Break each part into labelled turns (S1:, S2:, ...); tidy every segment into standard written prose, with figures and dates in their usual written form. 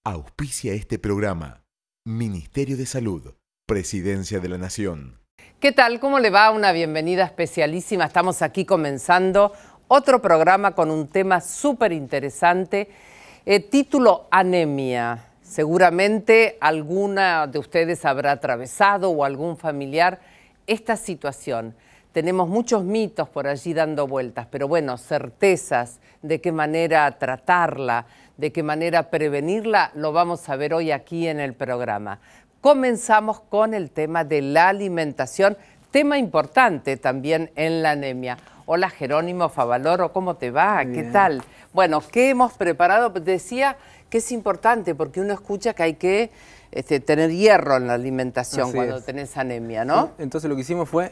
S1: Auspicia este programa. Ministerio de Salud, Presidencia de la Nación.
S2: ¿Qué tal? ¿Cómo le va? Una bienvenida especialísima. Estamos aquí comenzando otro programa con un tema súper interesante. Título: anemia. Seguramente alguna de ustedes habrá atravesado o algún familiar esta situación. Tenemos muchos mitos por allí dando vueltas, pero bueno, certezas de qué manera tratarla, de qué manera prevenirla, lo vamos a ver hoy aquí en el programa. Comenzamos con el tema de la alimentación, tema importante también en la anemia. Hola Jerónimo Favaloro, ¿cómo te va? ¿Qué tal? Bueno, ¿qué hemos preparado? Decía que es importante porque uno escucha que hay que tener hierro en la alimentación cuando tenés anemia, ¿no?
S3: Entonces lo que hicimos fue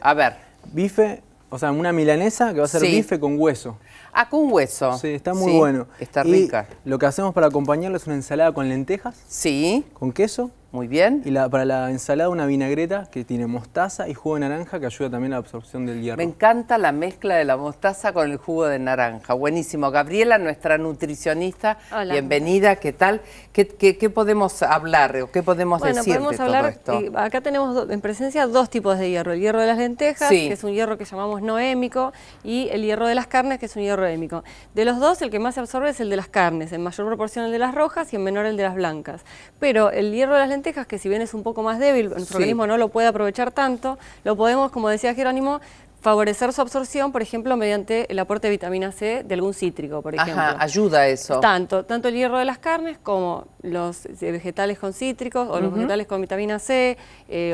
S2: bife,
S3: o sea, una milanesa que va a ser bife con hueso.
S2: Ah, con hueso.
S3: Sí, está muy bueno.
S2: Está rica.
S3: Y lo que hacemos para acompañarlo es una ensalada con lentejas.
S2: Sí.
S3: Con queso.
S2: Muy bien.
S3: Y para la ensalada una vinagreta que tiene mostaza y jugo de naranja que ayuda también a la absorción del hierro.
S2: Me encanta la mezcla de la mostaza con el jugo de naranja. Buenísimo. Gabriela, nuestra nutricionista. Hola. Bienvenida. ¿Qué tal? ¿Qué podemos hablar o qué podemos decir de todo esto?
S4: Acá tenemos en presencia dos tipos de hierro. El hierro de las lentejas, que es un hierro que llamamos noémico, y el hierro de las carnes, que es un hierro émico. De los dos, el que más se absorbe es el de las carnes, en mayor proporción el de las rojas y en menor el de las blancas. Pero el hierro de las lentejas, que si bien es un poco más débil, nuestro organismo no lo puede aprovechar tanto, lo podemos, como decía Jerónimo, favorecer su absorción, por ejemplo, mediante el aporte de vitamina C de algún cítrico, por ejemplo.
S2: Ajá, ayuda a eso.
S4: Tanto el hierro de las carnes como los vegetales con cítricos o los vegetales con vitamina C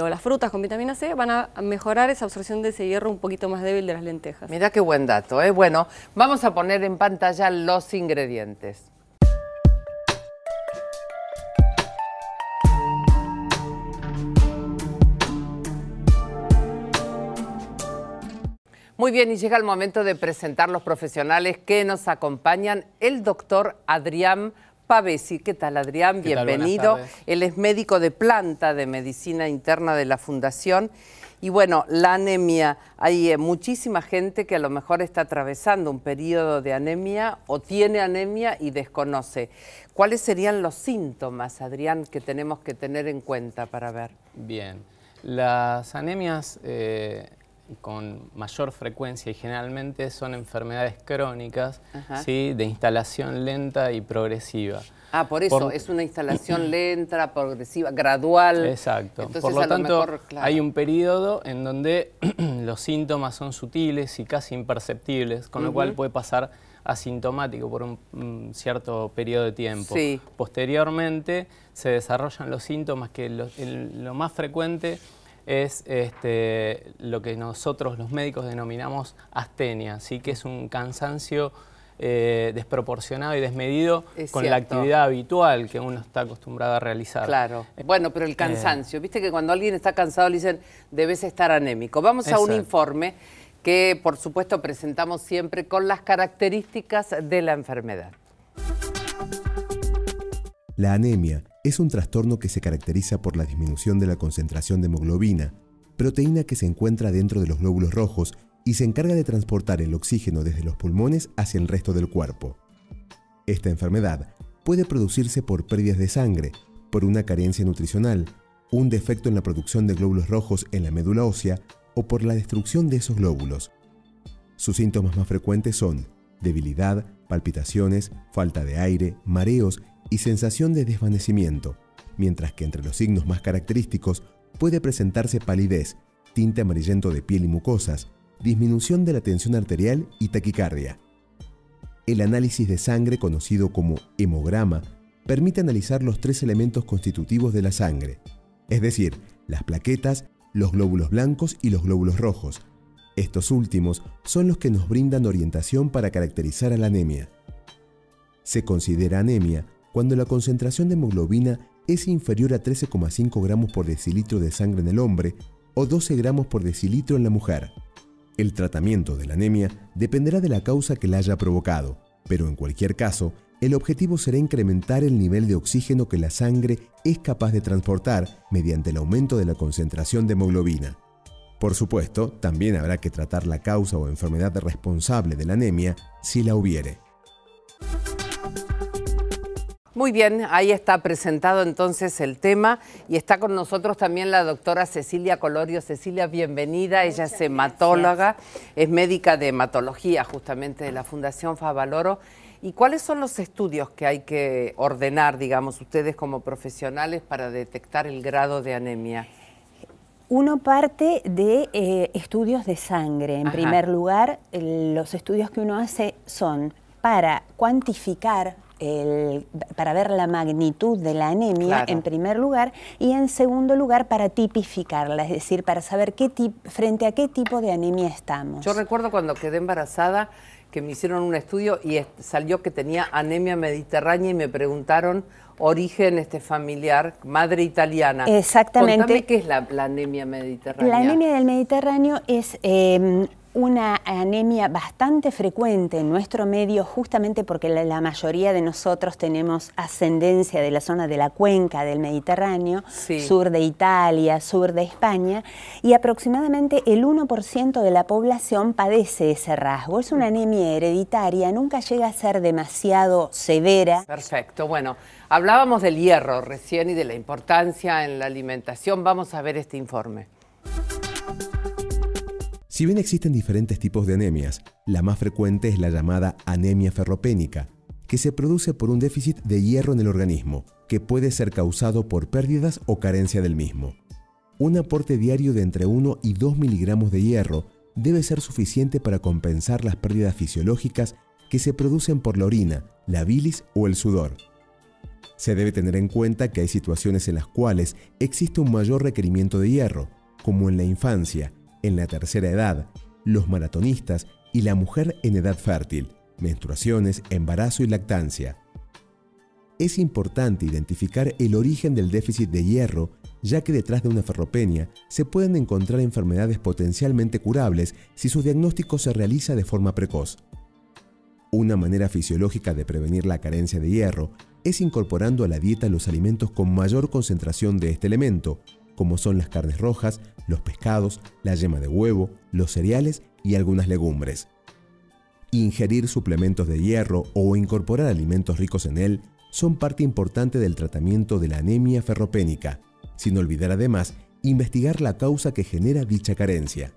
S4: o las frutas con vitamina C van a mejorar esa absorción de ese hierro un poquito más débil de las lentejas.
S2: Mirá qué buen dato, ¿eh? Bueno, vamos a poner en pantalla los ingredientes. Muy bien, y llega el momento de presentar los profesionales que nos acompañan. El doctor Adrián Pavesi. ¿Qué tal, Adrián? Bienvenido. Él es médico de planta de medicina interna de la Fundación. Y bueno, la anemia, hay muchísima gente que a lo mejor está atravesando un periodo de anemia o tiene anemia y desconoce. ¿Cuáles serían los síntomas, Adrián, que tenemos que tener en cuenta para ver?
S5: Bien, las anemias con mayor frecuencia y generalmente son enfermedades crónicas, ¿sí? De instalación lenta y progresiva.
S2: Ah, por eso, es una instalación lenta, progresiva, gradual.
S5: Exacto.
S2: Entonces,
S5: por lo tanto,
S2: mejor,
S5: hay un periodo en donde los síntomas son sutiles y casi imperceptibles, con lo cual puede pasar asintomático por un cierto periodo de tiempo.
S2: Sí.
S5: Posteriormente se desarrollan los síntomas que lo más frecuente es lo que nosotros los médicos denominamos astenia, ¿sí? Que es un cansancio desproporcionado y desmedido con la actividad habitual que uno está acostumbrado a realizar.
S2: Claro. Bueno, pero el cansancio, viste que cuando alguien está cansado le dicen debes estar anémico. Vamos a un informe que por supuesto presentamos siempre con las características de la enfermedad.
S1: La anemia es un trastorno que se caracteriza por la disminución de la concentración de hemoglobina, proteína que se encuentra dentro de los glóbulos rojos y se encarga de transportar el oxígeno desde los pulmones hacia el resto del cuerpo. Esta enfermedad puede producirse por pérdidas de sangre, por una carencia nutricional, un defecto en la producción de glóbulos rojos en la médula ósea o por la destrucción de esos glóbulos. Sus síntomas más frecuentes son debilidad, palpitaciones, falta de aire, mareos y sensación de desvanecimiento, mientras que entre los signos más característicos puede presentarse palidez, tinte amarillento de piel y mucosas, disminución de la tensión arterial y taquicardia. El análisis de sangre, conocido como hemograma, permite analizar los tres elementos constitutivos de la sangre, es decir, las plaquetas, los glóbulos blancos y los glóbulos rojos. Estos últimos son los que nos brindan orientación para caracterizar a la anemia. Se considera anemia cuando la concentración de hemoglobina es inferior a 13,5 gramos por decilitro de sangre en el hombre o 12 gramos por decilitro en la mujer. El tratamiento de la anemia dependerá de la causa que la haya provocado, pero en cualquier caso, el objetivo será incrementar el nivel de oxígeno que la sangre es capaz de transportar mediante el aumento de la concentración de hemoglobina. Por supuesto, también habrá que tratar la causa o enfermedad responsable de la anemia si la hubiere.
S2: Muy bien, ahí está presentado entonces el tema y está con nosotros también la doctora Cecilia Colorio. Cecilia, bienvenida. Ella es hematóloga, es médica de hematología justamente de la Fundación Favaloro. ¿Y cuáles son los estudios que hay que ordenar, digamos, ustedes como profesionales para detectar el grado de anemia?
S6: Uno parte de estudios de sangre. En primer lugar, los estudios que uno hace son para cuantificar, para ver la magnitud de la anemia, en primer lugar, y en segundo lugar para tipificarla, es decir, para saber frente a qué tipo de anemia estamos.
S2: Yo recuerdo cuando quedé embarazada que me hicieron un estudio y salió que tenía anemia mediterránea y me preguntaron origen familiar, madre italiana.
S6: Exactamente.
S2: Contame qué es la anemia mediterránea.
S6: La anemia del Mediterráneo es una anemia bastante frecuente en nuestro medio, justamente porque la mayoría de nosotros tenemos ascendencia de la zona de la cuenca del Mediterráneo, sur de Italia, sur de España, y aproximadamente el 1% de la población padece ese rasgo. Es una anemia hereditaria, nunca llega a ser demasiado severa.
S2: Perfecto, bueno, hablábamos del hierro recién y de la importancia en la alimentación. Vamos a ver este informe.
S1: Si bien existen diferentes tipos de anemias, la más frecuente es la llamada anemia ferropénica, que se produce por un déficit de hierro en el organismo, que puede ser causado por pérdidas o carencia del mismo. Un aporte diario de entre 1 y 2 miligramos de hierro debe ser suficiente para compensar las pérdidas fisiológicas que se producen por la orina, la bilis o el sudor. Se debe tener en cuenta que hay situaciones en las cuales existe un mayor requerimiento de hierro, como en la infancia, en la tercera edad, los maratonistas y la mujer en edad fértil, menstruaciones, embarazo y lactancia. Es importante identificar el origen del déficit de hierro, ya que detrás de una ferropenia se pueden encontrar enfermedades potencialmente curables si su diagnóstico se realiza de forma precoz. Una manera fisiológica de prevenir la carencia de hierro es incorporando a la dieta los alimentos con mayor concentración de este elemento, como son las carnes rojas, los pescados, la yema de huevo, los cereales y algunas legumbres. Ingerir suplementos de hierro o incorporar alimentos ricos en él son parte importante del tratamiento de la anemia ferropénica, sin olvidar además investigar la causa que genera dicha carencia.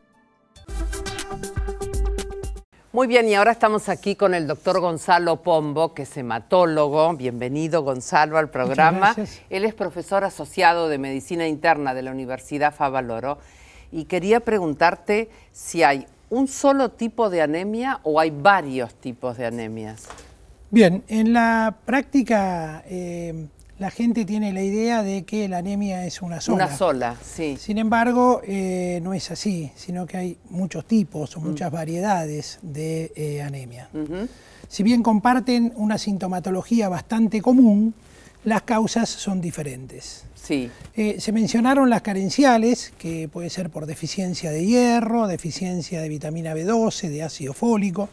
S2: Muy bien, y ahora estamos aquí con el doctor Gonzalo Pombo, que es hematólogo. Bienvenido, Gonzalo, al programa. Él es profesor asociado de Medicina Interna de la Universidad Favaloro. Y quería preguntarte si hay un solo tipo de anemia o hay varios tipos de anemias.
S7: Bien, en la práctica la gente tiene la idea de que la anemia es una sola.
S2: Una sola, sí.
S7: Sin embargo, no es así, sino que hay muchos tipos o muchas variedades de anemia. Si bien comparten una sintomatología bastante común, las causas son diferentes.
S2: Sí.
S7: Se mencionaron las carenciales, que puede ser por deficiencia de hierro, deficiencia de vitamina B12, de ácido fólico.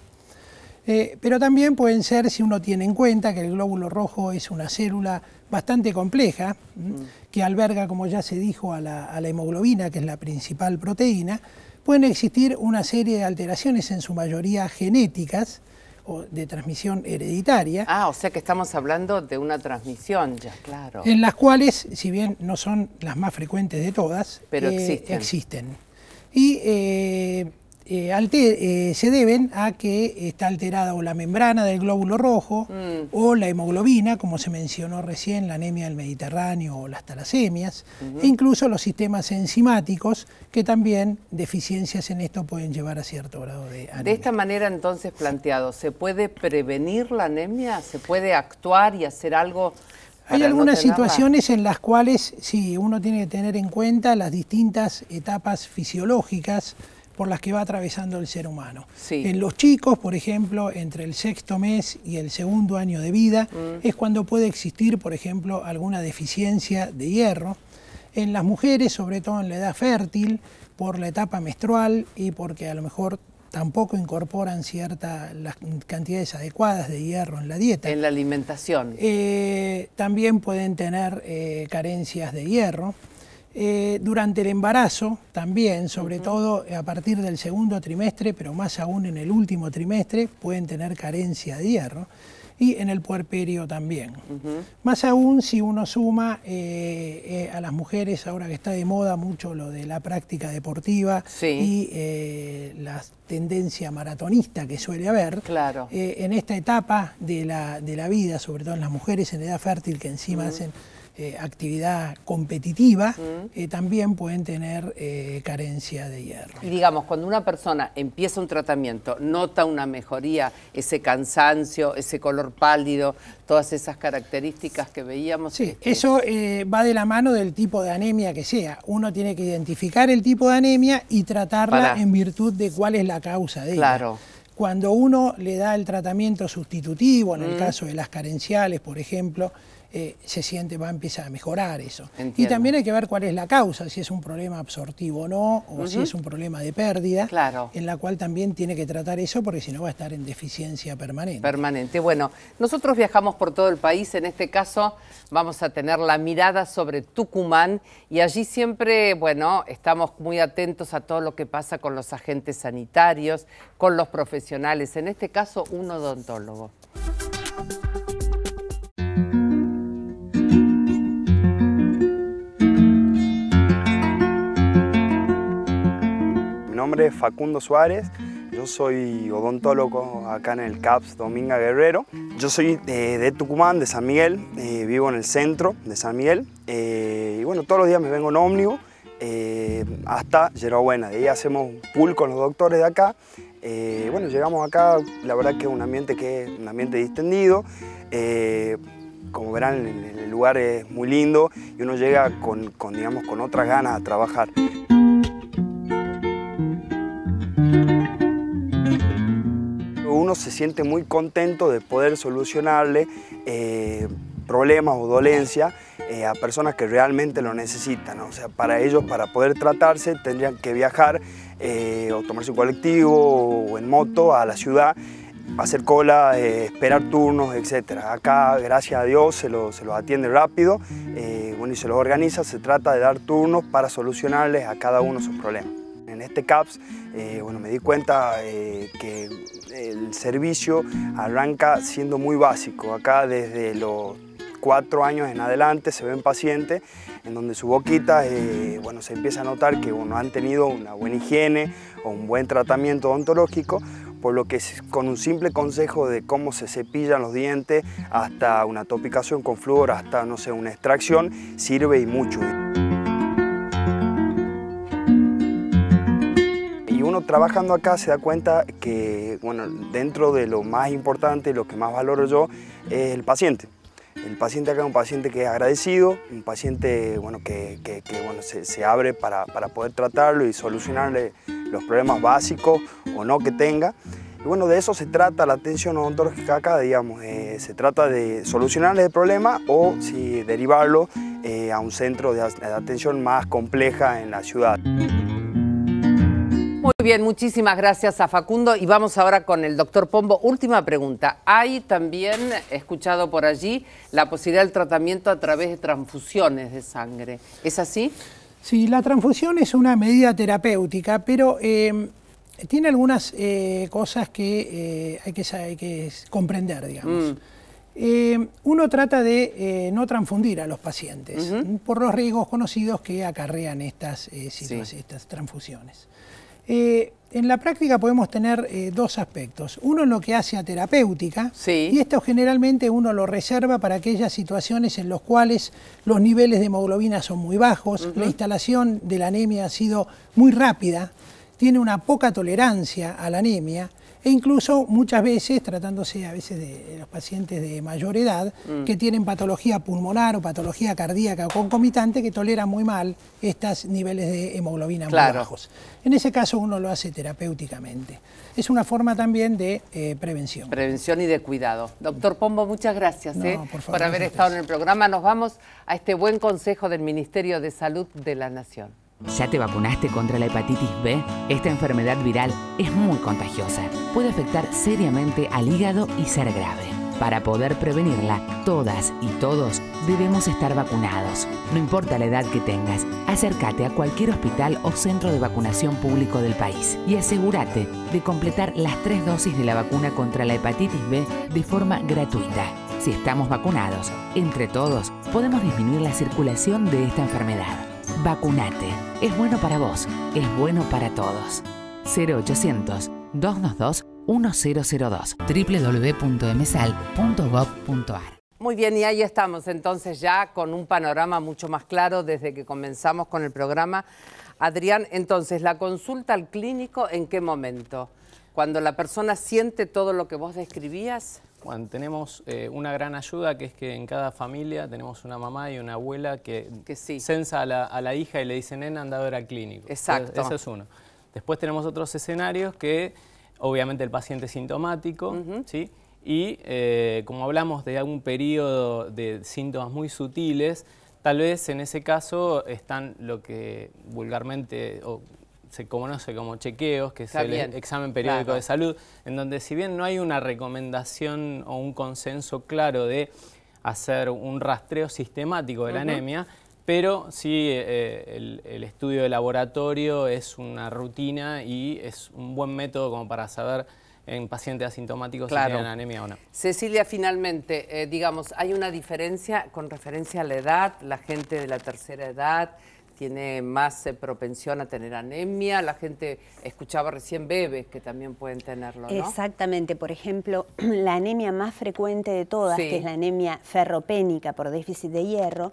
S7: Pero también pueden ser, si uno tiene en cuenta que el glóbulo rojo es una célula bastante compleja, que alberga, como ya se dijo, a la hemoglobina, que es la principal proteína, pueden existir una serie de alteraciones, en su mayoría genéticas, o de transmisión hereditaria.
S2: Ah, o sea que estamos hablando de una transmisión ya, claro.
S7: En las cuales, si bien no son las más frecuentes de todas,
S2: pero existen.
S7: Y se deben a que está alterada o la membrana del glóbulo rojo o la hemoglobina, como se mencionó recién, la anemia del Mediterráneo o las talasemias, e incluso los sistemas enzimáticos, que también deficiencias en esto pueden llevar a cierto grado de anemia.
S2: De esta manera entonces planteado, ¿se puede prevenir la anemia? ¿Se puede actuar y hacer algo?
S7: Hay algunas situaciones en las cuales sí, uno tiene que tener en cuenta las distintas etapas fisiológicas por las que va atravesando el ser humano.
S2: Sí.
S7: En los chicos, por ejemplo, entre el 6º mes y el 2º año de vida, es cuando puede existir, por ejemplo, alguna deficiencia de hierro. En las mujeres, sobre todo en la edad fértil, por la etapa menstrual y porque a lo mejor tampoco incorporan las cantidades adecuadas de hierro en la dieta.
S2: En la alimentación.
S7: También pueden tener carencias de hierro. Durante el embarazo también, sobre todo a partir del 2º trimestre, pero más aún en el último trimestre, pueden tener carencia de hierro. y en el puerperio también. Más aún si uno suma a las mujeres, ahora que está de moda mucho lo de la práctica deportiva y la tendencia maratonista que suele haber, en esta etapa de la vida, sobre todo en las mujeres en edad fértil que encima hacen actividad competitiva, también pueden tener carencia de hierro.
S2: Y digamos, cuando una persona empieza un tratamiento, nota una mejoría, ese cansancio, ese color pálido, todas esas características que veíamos.
S7: Sí, eso va de la mano del tipo de anemia que sea. Uno tiene que identificar el tipo de anemia y tratarla en virtud de cuál es la causa de ella. Cuando uno le da el tratamiento sustitutivo, en el caso de las carenciales, por ejemplo, se siente, empieza a mejorar eso. Y también hay que ver cuál es la causa, si es un problema absortivo o no, o si es un problema de pérdida, en la cual también tiene que tratar eso, porque si no va a estar en deficiencia permanente.
S2: Bueno, nosotros viajamos por todo el país, en este caso vamos a tener la mirada sobre Tucumán y allí siempre, bueno, estamos muy atentos a todo lo que pasa con los agentes sanitarios, con los profesionales, en este caso un odontólogo.
S8: Mi nombre es Facundo Suárez, yo soy odontólogo acá en el CAPS Dominga Guerrero. Yo soy de Tucumán, de San Miguel, vivo en el centro de San Miguel y bueno, todos los días me vengo en ómnibus hasta Yerbabuena. De ahí hacemos un pool con los doctores de acá. Bueno, llegamos acá, la verdad que es un ambiente distendido. Como verán, el lugar es muy lindo y uno llega digamos, con otras ganas a trabajar. Uno se siente muy contento de poder solucionarle problemas o dolencias a personas que realmente lo necesitan, ¿no? O sea, para ellos, para poder tratarse, tendrían que viajar o tomarse un colectivo o en moto a la ciudad, hacer cola, esperar turnos, etc. Acá, gracias a Dios, se los atiende rápido bueno, y se los organiza. Se trata de dar turnos para solucionarles a cada uno sus problemas. En este CAPS, bueno, me di cuenta que el servicio arranca siendo muy básico. Acá desde los 4 años en adelante se ven pacientes en donde su boquita bueno, se empieza a notar que bueno, han tenido una buena higiene o un buen tratamiento odontológico, por lo que con un simple consejo de cómo se cepillan los dientes hasta una topicación con flúor, hasta no sé, una extracción, sirve y mucho. Y uno trabajando acá se da cuenta que bueno, dentro de lo más importante, lo que más valoro yo, es el paciente. El paciente acá es un paciente que es agradecido, un paciente bueno, que bueno, se abre para poder tratarlo y solucionarle los problemas básicos o no que tenga. Y bueno, de eso se trata la atención odontológica acá, digamos. Se trata de solucionarle el problema o si derivarlo a un centro de atención más compleja en la ciudad.
S2: Muy bien, muchísimas gracias a Facundo y vamos ahora con el doctor Pombo. Última pregunta. Hay también, he escuchado por allí, la posibilidad del tratamiento a través de transfusiones de sangre. ¿Es así?
S7: Sí, la transfusión es una medida terapéutica, pero tiene algunas cosas que hay que comprender, digamos. Uno trata de no transfundir a los pacientes por los riesgos conocidos que acarrean estas transfusiones. En la práctica podemos tener dos aspectos. Uno en lo que hace a terapéutica, y esto generalmente uno lo reserva para aquellas situaciones en las cuales los niveles de hemoglobina son muy bajos, la instalación de la anemia ha sido muy rápida, tiene una poca tolerancia a la anemia, e incluso muchas veces, tratándose a veces de los pacientes de mayor edad, que tienen patología pulmonar o patología cardíaca concomitante, que toleran muy mal estos niveles de hemoglobina muy bajos. En ese caso uno lo hace terapéuticamente. Es una forma también de prevención.
S2: Prevención y de cuidado. Doctor Pombo, muchas gracias por haber estado en el programa. Nos vamos a este buen consejo del Ministerio de Salud de la Nación.
S9: ¿Ya te vacunaste contra la hepatitis B? Esta enfermedad viral es muy contagiosa. Puede afectar seriamente al hígado y ser grave. Para poder prevenirla, todas y todos debemos estar vacunados. No importa la edad que tengas, acércate a cualquier hospital o centro de vacunación público del país y asegúrate de completar las 3 dosis de la vacuna contra la hepatitis B de forma gratuita. Si estamos vacunados, entre todos podemos disminuir la circulación de esta enfermedad. Vacunate. Es bueno para vos. Es bueno para todos. 0800-222-1002 www.msal.gov.ar.
S2: Muy bien, y ahí estamos entonces ya con un panorama mucho más claro desde que comenzamos con el programa. Adrián, entonces, ¿la consulta al clínico en qué momento? ¿Cuando la persona siente todo lo que vos describías?
S5: Bueno, tenemos una gran ayuda, que es que en cada familia tenemos una mamá y una abuela que sí censa a la hija y le dice, nena, anda a ver al clínico.
S2: Exacto.
S5: Entonces, ese es uno. Después tenemos otros escenarios que, obviamente, el paciente es sintomático, ¿sí? Y como hablamos de algún periodo de síntomas muy sutiles, tal vez en ese caso están lo que vulgarmente se conoce como chequeos, que es el examen periódico de salud, en donde si bien no hay una recomendación o un consenso claro de hacer un rastreo sistemático de la anemia, pero sí el estudio de laboratorio es una rutina y es un buen método como para saber en pacientes asintomáticos si tienen anemia o no.
S2: Cecilia, finalmente, digamos, ¿hay una diferencia con referencia a la edad? ¿La gente de la tercera edad tiene más propensión a tener anemia? La gente, escuchaba recién bebés que también pueden tenerlo, ¿no?
S6: Exactamente. Por ejemplo, la anemia más frecuente de todas, que es la anemia ferropénica por déficit de hierro.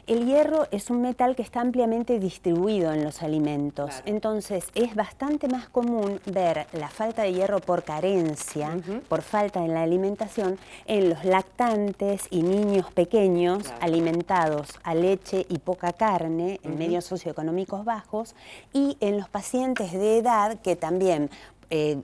S6: El hierro es un metal que está ampliamente distribuido en los alimentos. Entonces, es bastante más común ver la falta de hierro por carencia, por falta en la alimentación, en los lactantes y niños pequeños alimentados a leche y poca carne, en medios socioeconómicos bajos, y en los pacientes de edad que también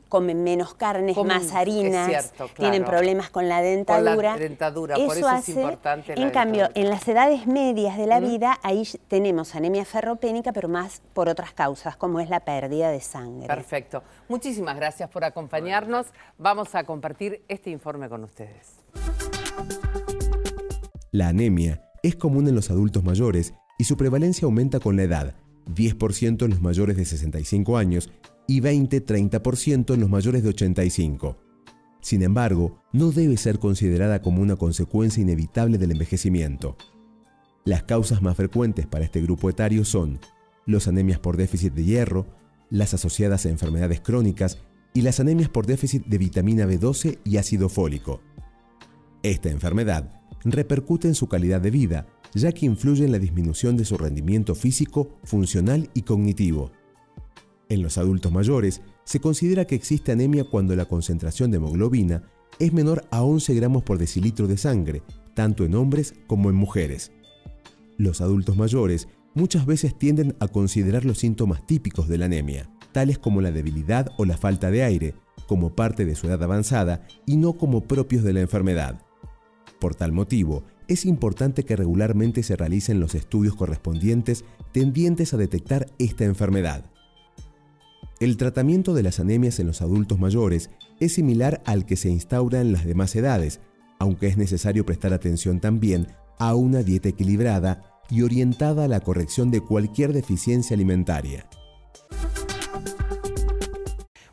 S6: comen menos carnes, más harinas, tienen problemas con la dentadura.
S2: Con la dentadura, por eso es importante la
S6: En cambio, en las edades medias de la vida, ahí tenemos anemia ferropénica, pero más por otras causas, como es la pérdida de sangre.
S2: Perfecto. Muchísimas gracias por acompañarnos. Vamos a compartir este informe con ustedes.
S1: La anemia es común en los adultos mayores y su prevalencia aumenta con la edad, 10% en los mayores de 65 años y 20-30% en los mayores de 85. Sin embargo, no debe ser considerada como una consecuencia inevitable del envejecimiento. Las causas más frecuentes para este grupo etario son las anemias por déficit de hierro, las asociadas a enfermedades crónicas y las anemias por déficit de vitamina B12 y ácido fólico. Esta enfermedad repercute en su calidad de vida, ya que influye en la disminución de su rendimiento físico, funcional y cognitivo. En los adultos mayores, se considera que existe anemia cuando la concentración de hemoglobina es menor a 11 gramos por decilitro de sangre, tanto en hombres como en mujeres. Los adultos mayores muchas veces tienden a considerar los síntomas típicos de la anemia, tales como la debilidad o la falta de aire, como parte de su edad avanzada y no como propios de la enfermedad. Por tal motivo, es importante que regularmente se realicen los estudios correspondientes tendientes a detectar esta enfermedad. El tratamiento de las anemias en los adultos mayores es similar al que se instaura en las demás edades, aunque es necesario prestar atención también a una dieta equilibrada y orientada a la corrección de cualquier deficiencia alimentaria.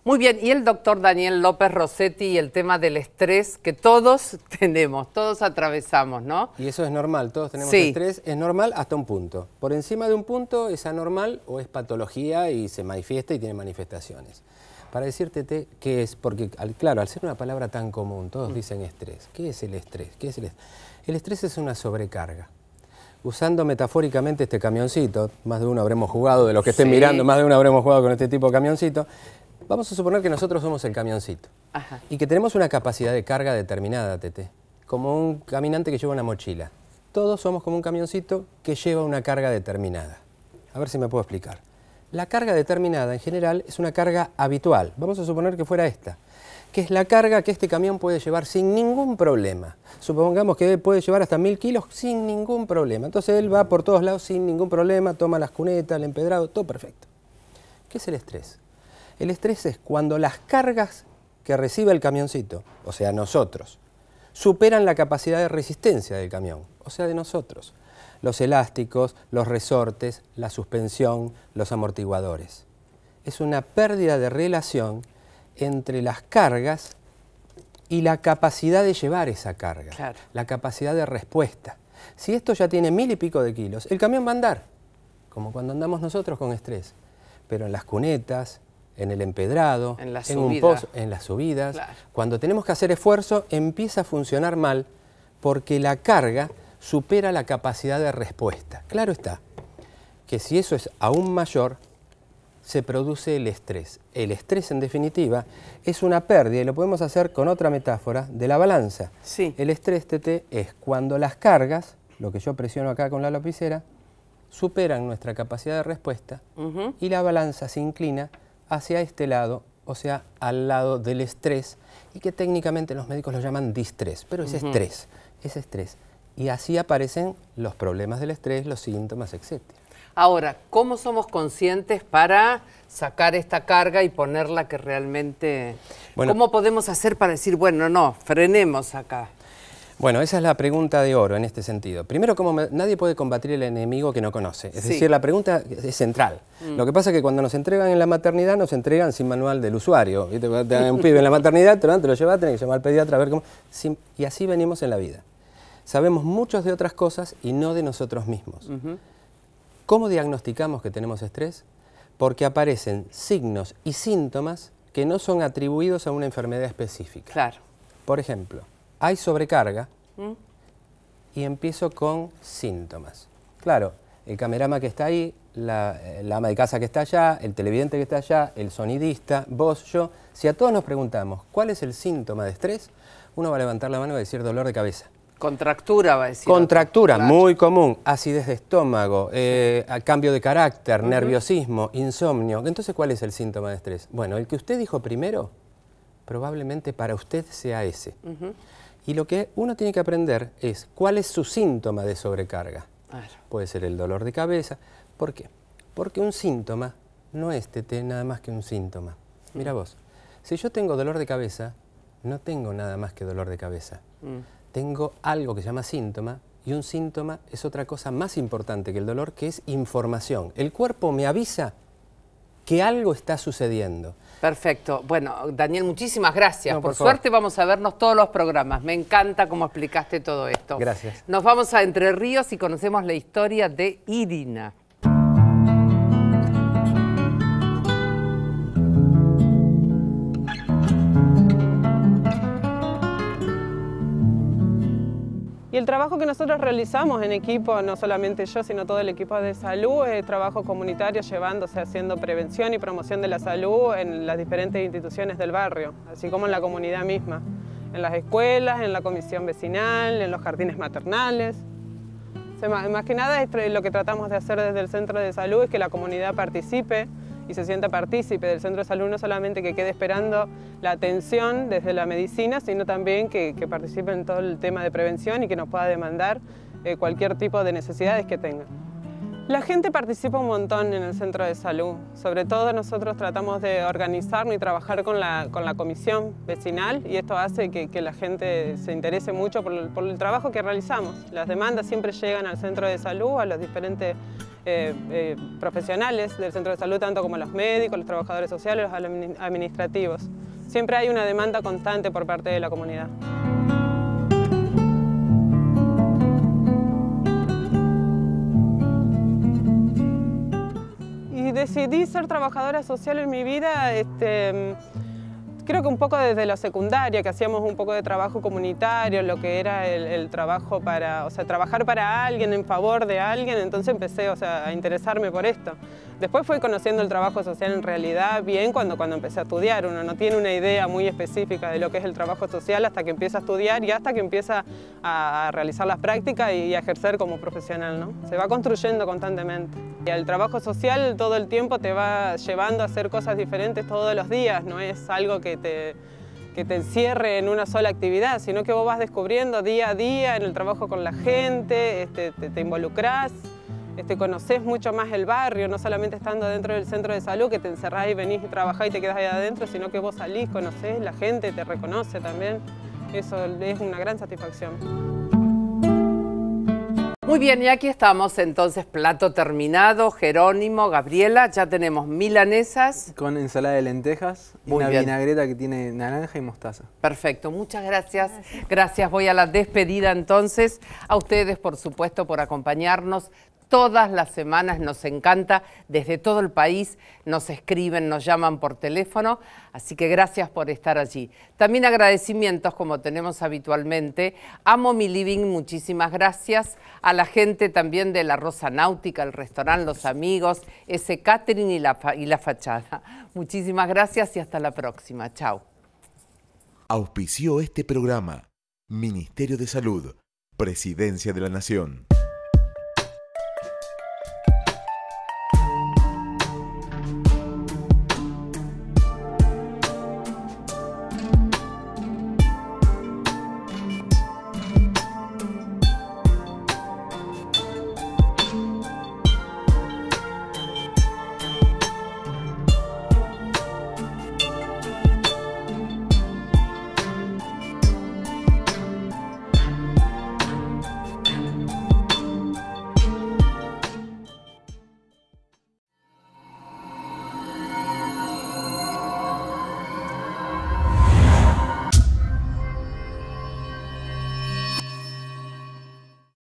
S2: Muy bien, y el doctor Daniel López Rossetti y el tema del estrés que todos tenemos, todos atravesamos, ¿no?
S10: Y eso es normal, todos tenemos estrés, es normal hasta un punto. Por encima de un punto es anormal o es patología y se manifiesta y tiene manifestaciones. Para decirte qué es, porque claro, al ser una palabra tan común, todos dicen estrés. ¿Qué es el estrés? ¿Qué es el estrés? El estrés es una sobrecarga. Usando metafóricamente este camioncito, más de uno habremos jugado, de los que estén mirando, más de uno habremos jugado con este tipo de camioncito. Vamos a suponer que nosotros somos el camioncito y que tenemos una capacidad de carga determinada, Tete, como un caminante que lleva una mochila. Todos somos como un camioncito que lleva una carga determinada. A ver si me puedo explicar. La carga determinada en general es una carga habitual. Vamos a suponer que fuera esta, que es la carga que este camión puede llevar sin ningún problema. Supongamos que puede llevar hasta 1000 kilos sin ningún problema. Entonces él va por todos lados sin ningún problema, toma las cunetas, el empedrado, todo perfecto. ¿Qué es el estrés? El estrés es cuando las cargas que recibe el camioncito, o sea nosotros, superan la capacidad de resistencia del camión, o sea, de nosotros. Los elásticos, los resortes, la suspensión, los amortiguadores. Es una pérdida de relación entre las cargas y la capacidad de llevar esa carga, claro, la capacidad de respuesta. Si esto ya tiene 1000 y pico de kilos, el camión va a andar, como cuando andamos nosotros con estrés, pero en las cunetas, en el empedrado, en las subidas, claro, cuando tenemos que hacer esfuerzo, empieza a funcionar mal porque la carga supera la capacidad de respuesta. Claro está que si eso es aún mayor, se produce el estrés. El estrés, en definitiva, es una pérdida, y lo podemos hacer con otra metáfora, de la balanza. Sí. El estrés, Tete, es cuando las cargas, lo que yo presiono acá con la lapicera, superan nuestra capacidad de respuesta y la balanza se inclina hacia este lado, o sea, al lado del estrés, y que técnicamente los médicos lo llaman distrés, pero es estrés, es estrés. Y así aparecen los problemas del estrés, los síntomas, etc.
S2: Ahora, ¿cómo somos conscientes para sacar esta carga y ponerla que realmente... Bueno, ¿cómo podemos hacer para decir, bueno, no, frenemos acá?
S10: Bueno, esa es la pregunta de oro en este sentido. Primero, nadie puede combatir el enemigo que no conoce. Es decir, la pregunta es central. Lo que pasa es que cuando nos entregan en la maternidad, nos entregan sin manual del usuario. ¿Viste? Te dan un pibe en la maternidad, te lo llevas, tenés que llamar al pediatra a ver cómo... Y así venimos en la vida. Sabemos muchos de otras cosas y no de nosotros mismos. ¿Cómo diagnosticamos que tenemos estrés? Porque aparecen signos y síntomas que no son atribuidos a una enfermedad específica. Claro. Por ejemplo, hay sobrecarga y empiezo con síntomas. Claro, el camerama que está ahí, la ama de casa que está allá, el televidente que está allá, el sonidista, vos, yo. Si a todos nos preguntamos cuál es el síntoma de estrés, uno va a levantar la mano y va a decir dolor de cabeza.
S2: Contractura, va a decir.
S10: Contractura, claro, muy común. Acidez de estómago, cambio de carácter, nerviosismo, insomnio. Entonces, ¿cuál es el síntoma de estrés? Bueno, el que usted dijo primero, probablemente para usted sea ese. Y lo que uno tiene que aprender es cuál es su síntoma de sobrecarga. Claro. Puede ser el dolor de cabeza. ¿Por qué? Porque un síntoma no es, Tete, nada más que un síntoma. Mira vos, si yo tengo dolor de cabeza, no tengo nada más que dolor de cabeza. Tengo algo que se llama síntoma, y un síntoma es otra cosa más importante que el dolor, que es información. El cuerpo me avisa que algo está sucediendo.
S2: Perfecto. Bueno, Daniel, muchísimas gracias. Por suerte vamos a vernos todos los programas. Me encanta cómo explicaste todo esto.
S10: Gracias.
S2: Nos vamos a Entre Ríos y conocemos la historia de Irina.
S11: Y el trabajo que nosotros realizamos en equipo, no solamente yo, sino todo el equipo de salud, es trabajo comunitario llevándose, haciendo prevención y promoción de la salud en las diferentes instituciones del barrio, así como en la comunidad misma, en las escuelas, en la comisión vecinal, en los jardines maternales. O sea, más que nada lo que tratamos de hacer desde el centro de salud es que la comunidad participe y se sienta partícipe del centro de salud, no solamente que quede esperando la atención desde la medicina, sino también que participe en todo el tema de prevención y que nos pueda demandar cualquier tipo de necesidades que tenga. La gente participa un montón en el centro de salud. Sobre todo nosotros tratamos de organizarnos y trabajar con la comisión vecinal, y esto hace que la gente se interese mucho por el trabajo que realizamos. Las demandas siempre llegan al centro de salud, a los diferentes profesionales del centro de salud, tanto como los médicos, los trabajadores sociales, los administrativos. Siempre hay una demanda constante por parte de la comunidad. Y decidí ser trabajadora social en mi vida, creo que un poco desde la secundaria, que hacíamos un poco de trabajo comunitario, lo que era el trabajo para, trabajar para alguien, en favor de alguien, entonces empecé, a interesarme por esto. Después fui conociendo el trabajo social en realidad bien cuando empecé a estudiar. Uno no tiene una idea muy específica de lo que es el trabajo social hasta que empieza a estudiar y hasta que empieza a realizar las prácticas y a ejercer como profesional, ¿no? Se va construyendo constantemente. Y el trabajo social todo el tiempo te va llevando a hacer cosas diferentes todos los días, no es algo que te encierre en una sola actividad, sino que vos vas descubriendo día a día en el trabajo con la gente, te involucrás, conocés mucho más el barrio, no solamente estando dentro del centro de salud, que te encerrás y venís y trabajás y te quedás ahí adentro, sino que vos salís, conocés, la gente te reconoce también. Eso es una gran satisfacción.
S2: Muy bien, y aquí estamos entonces, plato terminado. Jerónimo, Gabriela, ya tenemos milanesas.
S3: Con ensalada de lentejas y una vinagreta que tiene naranja y mostaza.
S2: Perfecto, muchas gracias. Gracias, voy a la despedida entonces. A ustedes, por supuesto, por acompañarnos. Todas las semanas nos encanta, desde todo el país nos escriben, nos llaman por teléfono, así que gracias por estar allí. También agradecimientos, como tenemos habitualmente. Amo mi living, muchísimas gracias. A la gente también de la Rosa Náutica, el restaurante, los amigos, ese catering y la fachada. Muchísimas gracias y hasta la próxima. Chao.
S1: Auspició este programa Ministerio de Salud, Presidencia de la Nación.